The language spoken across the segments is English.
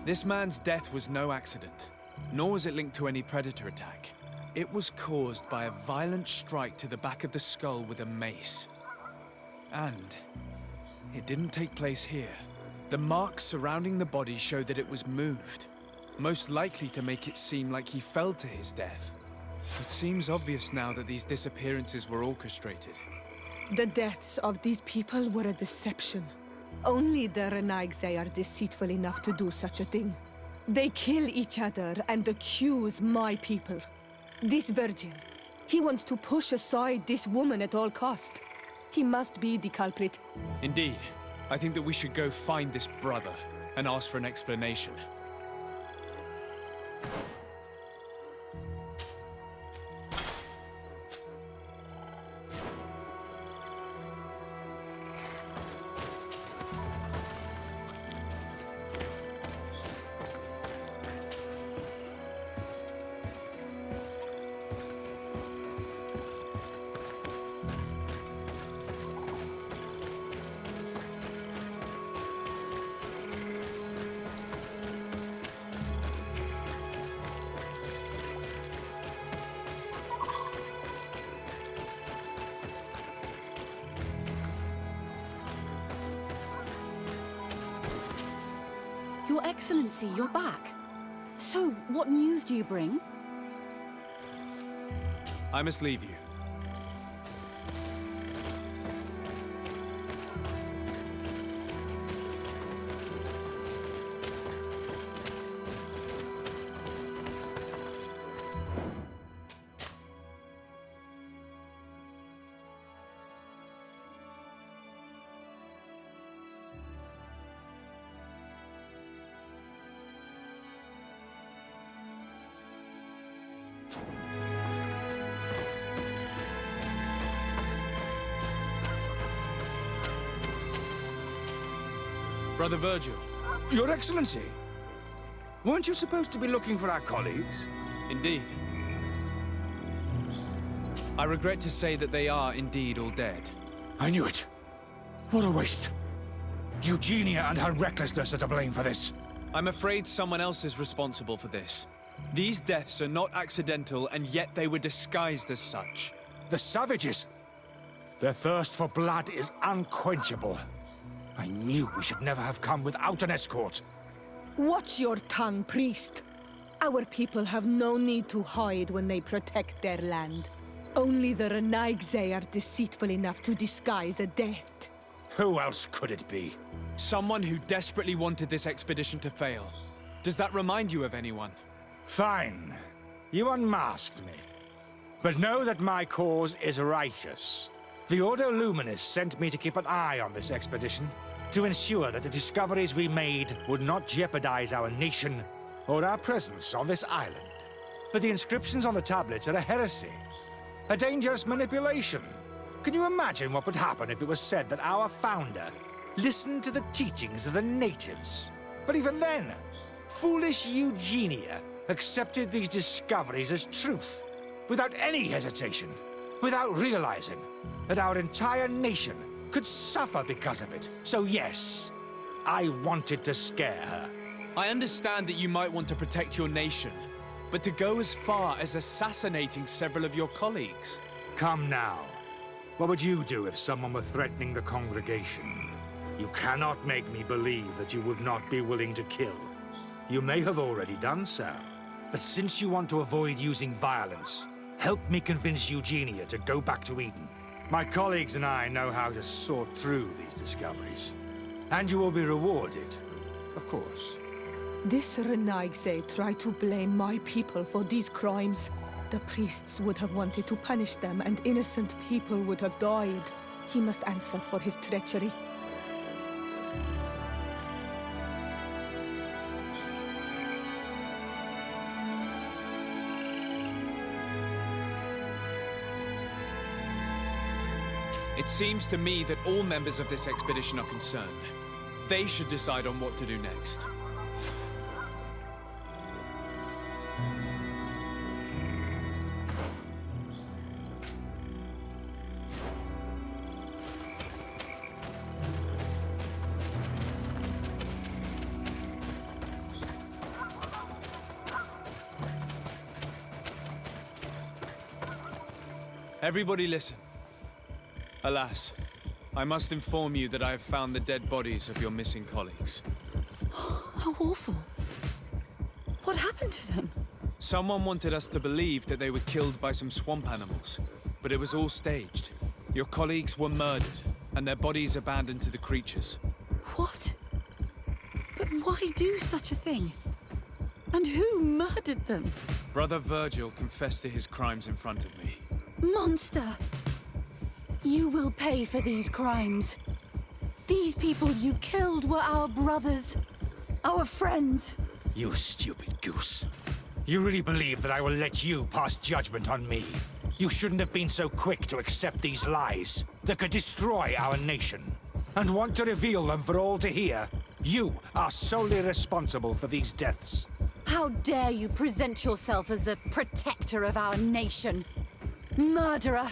This man's death was no accident, nor was it linked to any predator attack. It was caused by a violent strike to the back of the skull with a mace. And it didn't take place here. The marks surrounding the body show that it was moved, most likely to make it seem like he fell to his death. It seems obvious now that these disappearances were orchestrated. The deaths of these people were a deception. Only the Renaigse are deceitful enough to do such a thing. They kill each other and accuse my people. This virgin, he wants to push aside this woman at all cost. He must be the culprit. Indeed. I think that we should go find this brother and ask for an explanation. Your Excellency, you're back. So, what news do you bring? I must leave you. Brother Virgil. Your Excellency! Weren't you supposed to be looking for our colleagues? Indeed. I regret to say that they are indeed all dead. I knew it. What a waste. Eugenia and her recklessness are to blame for this. I'm afraid someone else is responsible for this. These deaths are not accidental, and yet they were disguised as such. The savages! Their thirst for blood is unquenchable. I knew we should never have come without an escort. Watch your tongue, priest. Our people have no need to hide when they protect their land. Only the Renaigse are deceitful enough to disguise a death. Who else could it be? Someone who desperately wanted this expedition to fail. Does that remind you of anyone? Fine. You unmasked me. But know that my cause is righteous. The Ordo Luminis sent me to keep an eye on this expedition, to ensure that the discoveries we made would not jeopardize our nation or our presence on this island. But the inscriptions on the tablets are a heresy, a dangerous manipulation. Can you imagine what would happen if it was said that our founder listened to the teachings of the natives? But even then, foolish Eugenia accepted these discoveries as truth, without any hesitation, without realizing that our entire nation could suffer because of it. So yes, I wanted to scare her. I understand that you might want to protect your nation, but to go as far as assassinating several of your colleagues? Come now. What would you do if someone were threatening the congregation? You cannot make me believe that you would not be willing to kill. You may have already done so. But since you want to avoid using violence, help me convince Eugenia to go back to Eden. My colleagues and I know how to sort through these discoveries. And you will be rewarded, of course. This Renaigse tried to blame my people for these crimes. The priests would have wanted to punish them, and innocent people would have died. He must answer for his treachery. It seems to me that all members of this expedition are concerned. They should decide on what to do next. Everybody listen. Alas, I must inform you that I have found the dead bodies of your missing colleagues. How awful. What happened to them? Someone wanted us to believe that they were killed by some swamp animals, but it was all staged. Your colleagues were murdered, and their bodies abandoned to the creatures. What? But why do such a thing? And who murdered them? Brother Virgil confessed to his crimes in front of me. Monster! You will pay for these crimes. These people you killed were our brothers, our friends. You stupid goose. You really believe that I will let you pass judgment on me? You shouldn't have been so quick to accept these lies that could destroy our nation. And want to reveal them for all to hear. You are solely responsible for these deaths. How dare you present yourself as the protector of our nation? Murderer!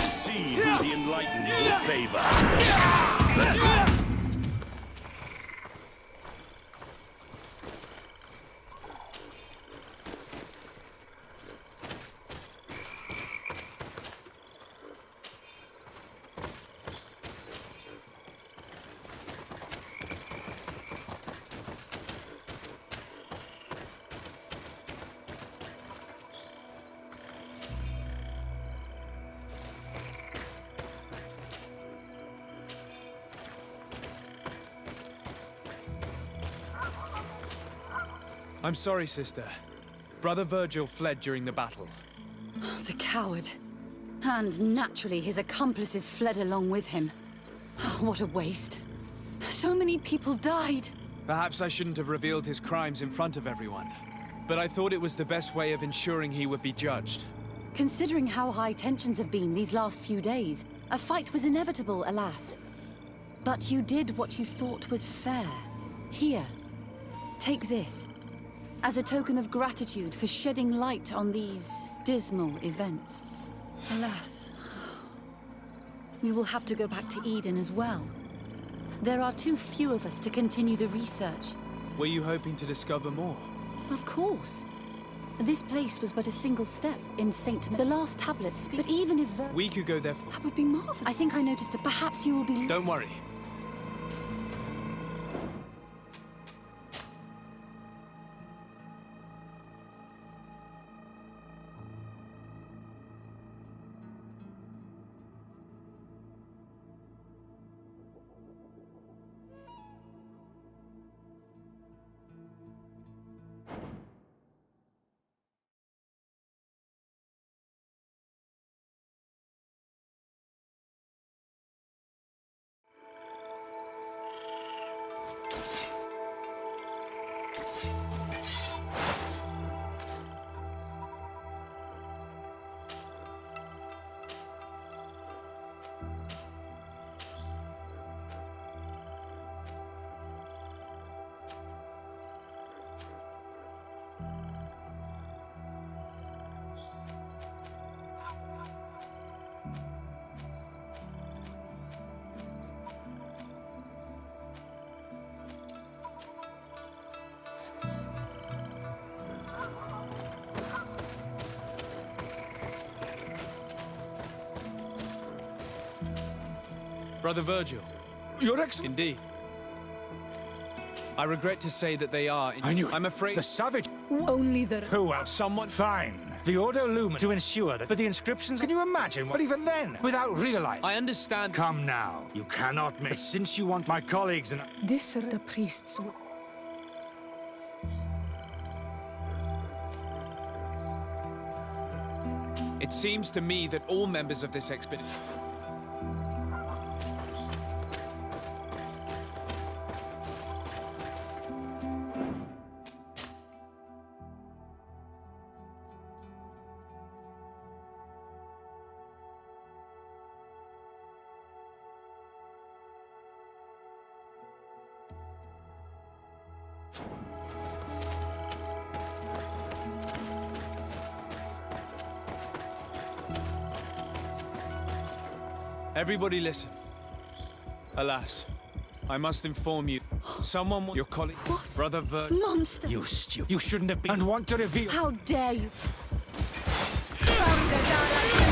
See who the enlightened will favor. I'm sorry, sister. Brother Virgil fled during the battle. The coward. And naturally, his accomplices fled along with him. What a waste. So many people died. Perhaps I shouldn't have revealed his crimes in front of everyone. But I thought it was the best way of ensuring he would be judged. Considering how high tensions have been these last few days, a fight was inevitable, alas. But you did what you thought was fair. Here, take this. As a token of gratitude for shedding light on these dismal events. Alas, we will have to go back to Eden as well. There are too few of us to continue the research. Were you hoping to discover more? Of course. This place was but a single step in The last tablets speak. But even if We could go there for... that would be marvelous. I think I noticed it. Perhaps you will be... Don't worry. Brother Virgil. Your ex... Indeed. I regret to say that they are... I knew it. I'm afraid... The savage... Only the... Who else? Someone... Fine. The Ordo Lumen to ensure that... But the inscriptions... Can you imagine? But even then, without realizing... I understand... Come now. You cannot make... But since you want my colleagues and... This are the priests. It seems to me that all members of this expedition... Everybody listen. Alas, I must inform you. Someone, your colleague, What? Brother Virgil... Monster! You stupid... You shouldn't have been... And want to reveal... How dare you? From the Dara